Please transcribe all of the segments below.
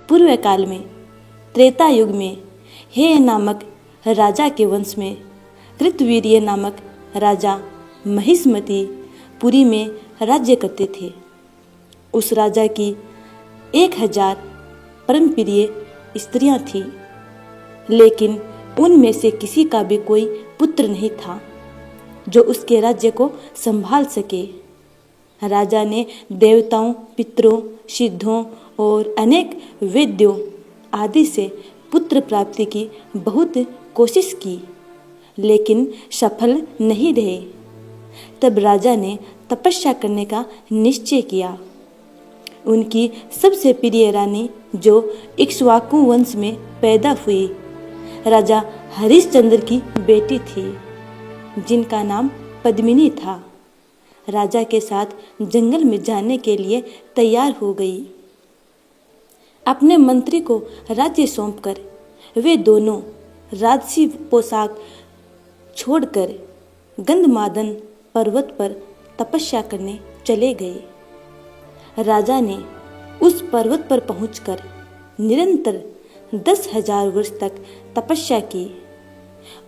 पूर्व काल में त्रेता युग में हे नामक राजा के वंश में कृतवीर्य नामक राजा महिष्मति पुरी में राज्य करते थे। उस राजा की 1000 परम प्रिय स्त्रियां थीं, लेकिन उनमें से किसी का भी कोई पुत्र नहीं था जो उसके राज्य को संभाल सके। राजा ने देवताओं, पितरों, सिद्धों और अनेक वैद्यों आदि से पुत्र प्राप्ति की बहुत कोशिश की, लेकिन सफल नहीं रहे। तब राजा ने तपस्या करने का निश्चय किया। उनकी सबसे प्रिय रानी जो इक्ष्वाकु वंश में पैदा हुई राजा हरिश्चंद्र की बेटी थी, जिनका नाम पद्मिनी था, राजा के साथ जंगल में जाने के लिए तैयार हो गई। अपने मंत्री को राज्य सौंपकर वे दोनों राजसी पोशाक छोड़कर गंधमादन पर्वत पर तपस्या करने चले गए। राजा ने उस पर्वत पर पहुंचकर निरंतर 10,000 वर्ष तक तपस्या की।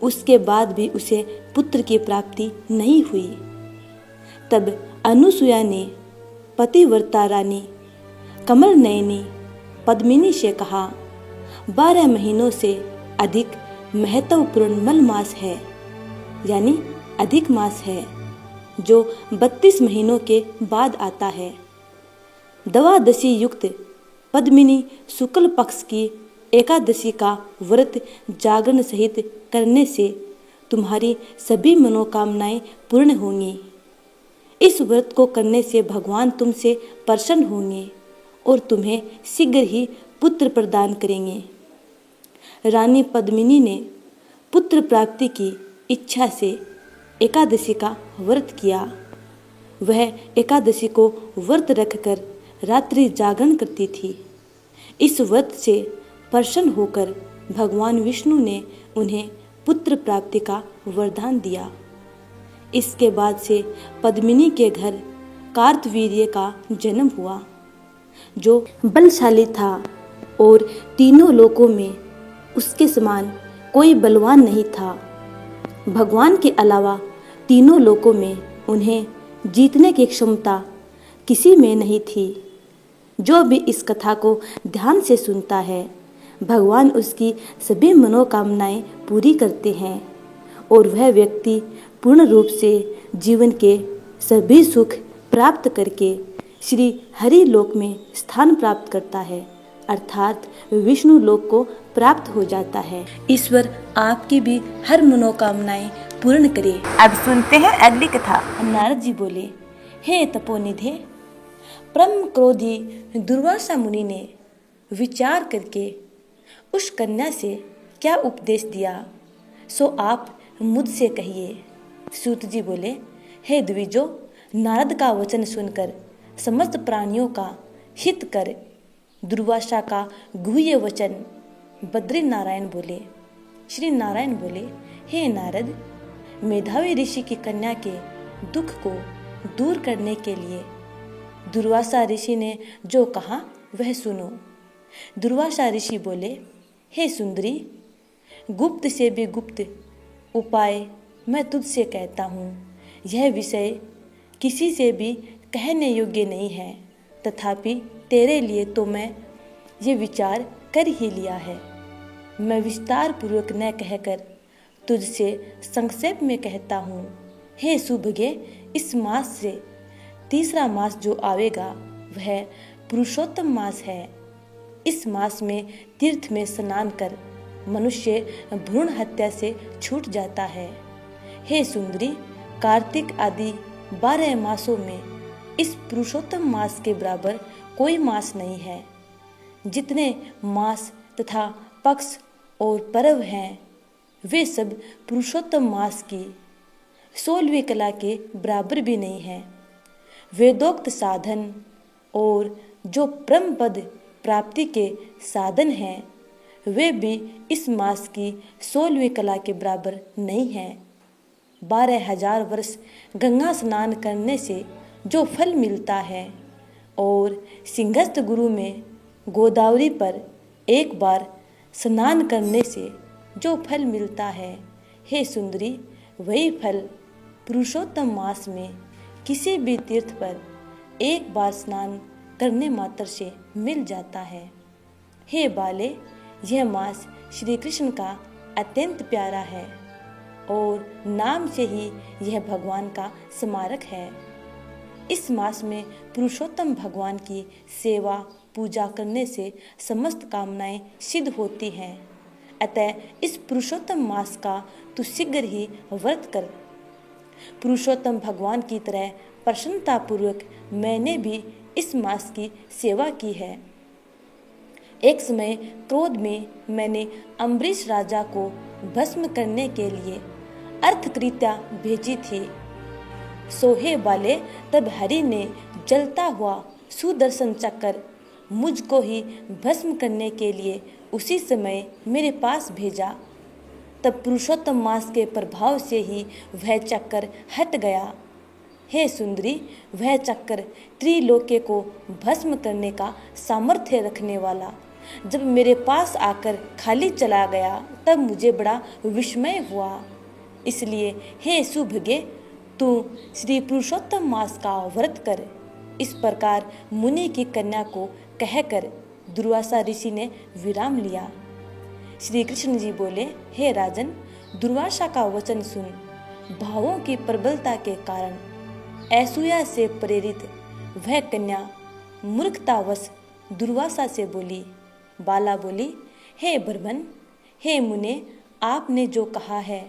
उसके बाद भी उसे पुत्र की प्राप्ति नहीं हुई। तब अनुसुया ने पतिव्रता रानी कमल नयनी पद्मिनी से कहा, 12 महीनों से अधिक महत्वपूर्ण मल मास है, यानी अधिक मास है, जो 32 महीनों के बाद आता है। द्वादशी युक्त पद्मिनी शुक्ल पक्ष की एकादशी का व्रत जागरण सहित करने से तुम्हारी सभी मनोकामनाएं पूर्ण होंगी। इस व्रत को करने से भगवान तुमसे प्रसन्न होंगे और तुम्हें शीघ्र ही पुत्र प्रदान करेंगे। रानी पद्मिनी ने पुत्र प्राप्ति की इच्छा से एकादशी का व्रत किया। वह एकादशी को व्रत रखकर रात्रि जागरण करती थी। इस व्रत से प्रसन्न होकर भगवान विष्णु ने उन्हें पुत्र प्राप्ति का वरदान दिया। इसके बाद से पद्मिनी के घर कार्तवीर्य का जन्म हुआ, जो बलशाली था और तीनों लोकों में उसके समान कोई बलवान नहीं था। भगवान के अलावा तीनों लोकों में उन्हें जीतने की क्षमता किसी में नहीं थी। जो भी इस कथा को ध्यान से सुनता है, भगवान उसकी सभी मनोकामनाएं पूरी करते हैं और वह व्यक्ति पूर्ण रूप से जीवन के सभी सुख प्राप्त करके श्री हरि लोक में स्थान प्राप्त करता है, अर्थात विष्णु लोक को प्राप्त हो जाता है। ईश्वर आपकी भी हर मनोकामनाएं पूर्ण करे। अब सुनते हैं अगली कथा। नारद जी बोले, हे तपोनिधे, परम क्रोधी दुर्वासा मुनि ने विचार करके उस कन्या से क्या उपदेश दिया, सो आप मुझसे कहिए। सूत जी बोले, हे द्विजो, नारद का वचन सुनकर समस्त प्राणियों का हित कर दुर्वासा का गुह्य वचन बद्री नारायण बोले। श्री नारायण बोले, हे नारद, मेधावी ऋषि की कन्या के दुख को दूर करने के लिए दुर्वासा ऋषि ने जो कहा वह सुनो। दुर्वासा ऋषि बोले, हे सुंदरी, गुप्त से भी गुप्त उपाय मैं तुझसे कहता हूँ। यह विषय किसी से भी कहने योग्य नहीं है, तथापि तेरे लिए तो मैं ये विचार कर ही लिया है। मैं विस्तार पूर्वक न कहकर तुझसे संक्षेप में कहता हूँ। हे सुभगे, इस मास से तीसरा मास जो आवेगा वह पुरुषोत्तम मास है। इस मास में तीर्थ में स्नान कर मनुष्य भ्रूण हत्या से छूट जाता है। हे सुंदरी, कार्तिक आदि 12 मासों में इस पुरुषोत्तम मास के बराबर कोई मास नहीं है। जितने मास तथा पक्ष और पर्व हैं, वे सब पुरुषोत्तम मास की 16वीं कला के बराबर भी नहीं है। वेदोक्त साधन और जो परम पद प्राप्ति के साधन हैं, वे भी इस मास की 16वीं कला के बराबर नहीं है। 12,000 वर्ष गंगा स्नान करने से जो फल मिलता है और सिंहस्थ गुरु में गोदावरी पर एक बार स्नान करने से जो फल मिलता है, हे सुंदरी, वही फल पुरुषोत्तम मास में किसी भी तीर्थ पर एक बार स्नान करने मात्र से मिल जाता है। हे बाले, यह मास श्री कृष्ण का अत्यंत प्यारा है और नाम से ही यह भगवान का स्मारक है। इस मास में पुरुषोत्तम भगवान की सेवा पूजा करने से समस्त कामनाएं सिद्ध होती हैं। अतः इस पुरुषोत्तम मास का तू शीघ्र ही व्रत कर। पुरुषोत्तम भगवान की तरह प्रसन्नतापूर्वक मैंने भी इस मास की सेवा की है। एक समय क्रोध में मैंने अम्बरीश राजा को भस्म करने के लिए अर्थकृत्या भेजी थी। सोहे वाले, तब हरि ने जलता हुआ सुदर्शन चक्र मुझको ही भस्म करने के लिए उसी समय मेरे पास भेजा। तब पुरुषोत्तम मास के प्रभाव से ही वह चक्र हट गया। हे सुंदरी, वह चक्र त्रिलोके को भस्म करने का सामर्थ्य रखने वाला जब मेरे पास आकर खाली चला गया, तब मुझे बड़ा विस्मय हुआ। इसलिए हे सुभगे, तू श्री पुरुषोत्तम मास का व्रत कर। इस प्रकार मुनि की कन्या को कहकर दुर्वासा ऋषि ने विराम लिया। श्री कृष्ण जी बोले, हे राजन, दुर्वासा का वचन सुन। भावों की प्रबलता के कारण असूया से प्रेरित वह कन्या मूर्खतावश दुर्वासा से बोली। बाला बोली, हे ब्रह्मन, हे मुने, आपने जो कहा है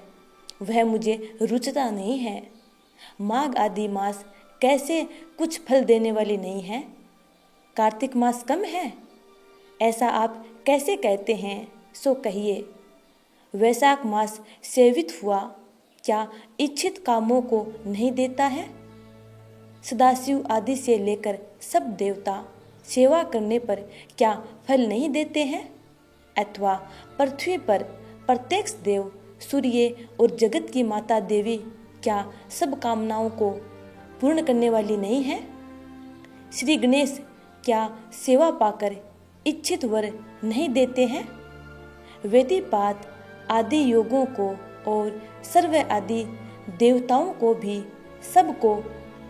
वह मुझे रुचता नहीं है। माघ आदि मास कैसे कुछ फल देने वाली नहीं है? कार्तिक मास कम है? ऐसा आप कैसे कहते हैं? सो कहिए। वैशाख मास सेवित हुआ क्या इच्छित कामों को नहीं देता है? सदाशिव आदि से लेकर सब देवता सेवा करने पर क्या फल नहीं देते हैं? अथवा पृथ्वी पर प्रत्येक देव, सूर्य और जगत की माता देवी क्या सब कामनाओं को पूर्ण करने वाली नहीं है? श्री गणेश क्या सेवा पाकर इच्छित वर नहीं देते हैं? वेदीपात आदि योगों को और सर्व आदि देवताओं को भी सबको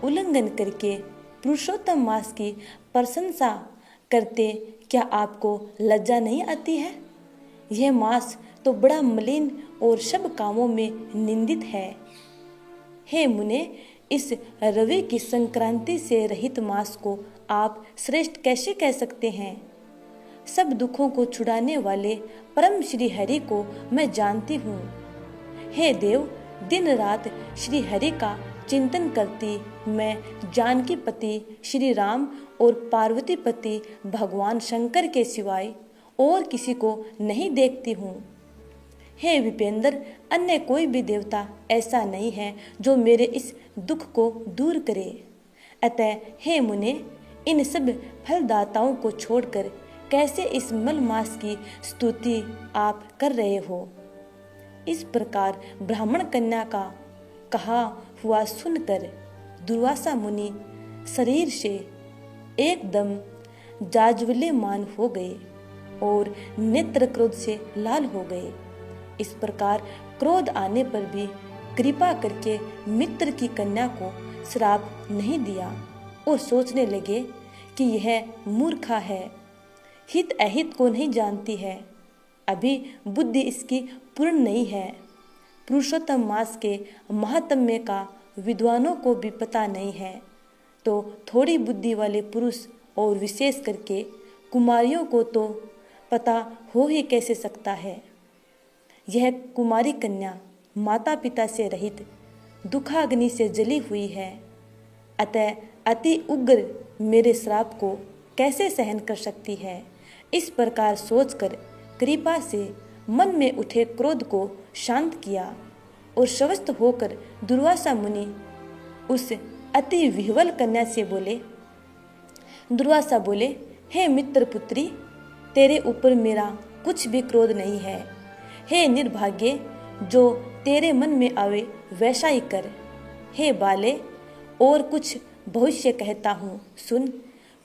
उल्लंघन करके पुरुषोत्तम मास की प्रशंसा करते क्या आपको लज्जा नहीं आती है? यह मास तो बड़ा मलिन और सब कामों में निंदित है। हे मुने, इस रवि की संक्रांति से रहित मास को आप श्रेष्ठ कैसे कह सकते हैं? सब दुखों को छुड़ाने वाले परम श्री हरि को मैं जानती हूँ। हे देव, दिन रात श्री हरि का चिंतन करती मैं जानकी पति श्री राम और पार्वती पति भगवान शंकर के सिवाय और किसी को नहीं देखती हूँ। हे विपेंद्र, अन्य कोई भी देवता ऐसा नहीं है जो मेरे इस दुख को दूर करे। अतः हे मुने, इन सब फलदाताओं को छोड़कर कैसे इस मल मास की स्तुति आप कर रहे हो? इस प्रकार ब्राह्मण कन्या का कहा हुआ सुनकर दुर्वासा मुनि शरीर से एकदम जाज्वल्यमान हो गए और नेत्र क्रोध से लाल हो गए। इस प्रकार क्रोध आने पर भी कृपा करके मित्र की कन्या को श्राप नहीं दिया और सोचने लगे कि यह मूर्खा है, हित अहित को नहीं जानती है, अभी बुद्धि इसकी पूर्ण नहीं है। पुरुषोत्तम मास के महात्म्य का विद्वानों को भी पता नहीं है, तो थोड़ी बुद्धि वाले पुरुष और विशेष करके कुमारियों को तो पता हो ही कैसे सकता है। यह कुमारी कन्या माता पिता से रहित दुखाग्नि से जली हुई है, अतः अति उग्र मेरे श्राप को कैसे सहन कर सकती है? इस प्रकार सोचकर कृपा से मन में उठे क्रोध को शांत किया और स्वस्थ होकर दुर्वासा मुनि उस अति विह्वल कन्या से बोले। दुर्वासा बोले, हे मित्र पुत्री, तेरे ऊपर मेरा कुछ भी क्रोध नहीं है। हे निर्भाग्य, जो तेरे मन में आवे वैसा ही कर। हे बाले, और कुछ भविष्य कहता हूँ सुन।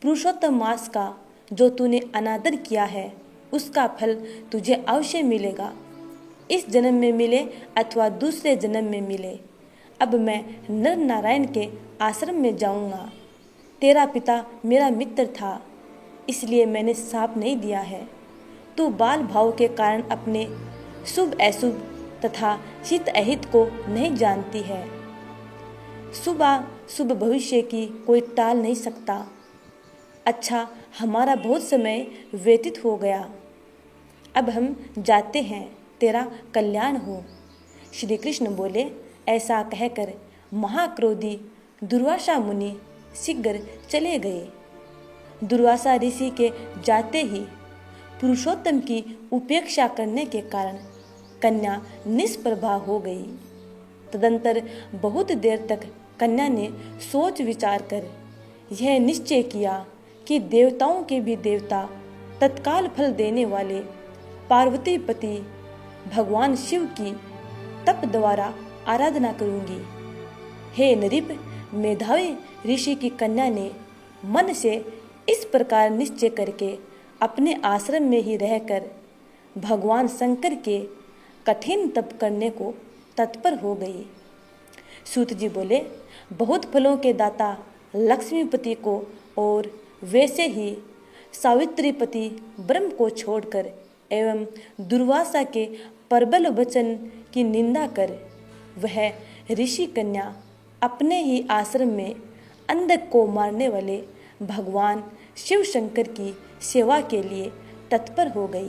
पुरुषोत्तम मास का जो तूने अनादर किया है उसका फल तुझे अवश्य मिलेगा, इस जन्म में मिले अथवा दूसरे जन्म में मिले। अब मैं नर नारायण के आश्रम में जाऊंगा। तेरा पिता मेरा मित्र था, इसलिए मैंने श्राप नहीं दिया है। तू बाल भाव के कारण अपने शुभ अशुभ तथा हित अहित को नहीं जानती है। शुभ शुभ भविष्य की कोई टाल नहीं सकता। अच्छा, हमारा बहुत समय व्यतीत हो गया, अब हम जाते हैं, तेरा कल्याण हो। श्री कृष्ण बोले। ऐसा कहकर महाक्रोधी दुर्वासा मुनि शीघ्र चले गए। दुर्वासा ऋषि के जाते ही पुरुषोत्तम की उपेक्षा करने के कारण कन्या निष्प्रभा हो गई। तदंतर बहुत देर तक कन्या ने सोच विचार कर यह निश्चय किया कि देवताओं के भी देवता, तत्काल फल देने वाले पार्वतीपति भगवान शिव की तप द्वारा आराधना करूंगी। हे नृप, मेधावी ऋषि की कन्या ने मन से इस प्रकार निश्चय करके अपने आश्रम में ही रहकर भगवान शंकर के कठिन तप करने को तत्पर हो गई। सूत जी बोले। बहुत फलों के दाता लक्ष्मीपति को और वैसे ही सावित्रीपति ब्रह्म को छोड़कर एवं दुर्वासा के प्रबल वचन की निंदा कर वह ऋषि कन्या अपने ही आश्रम में अंधक को मारने वाले भगवान शिव शंकर की सेवा के लिए तत्पर हो गई।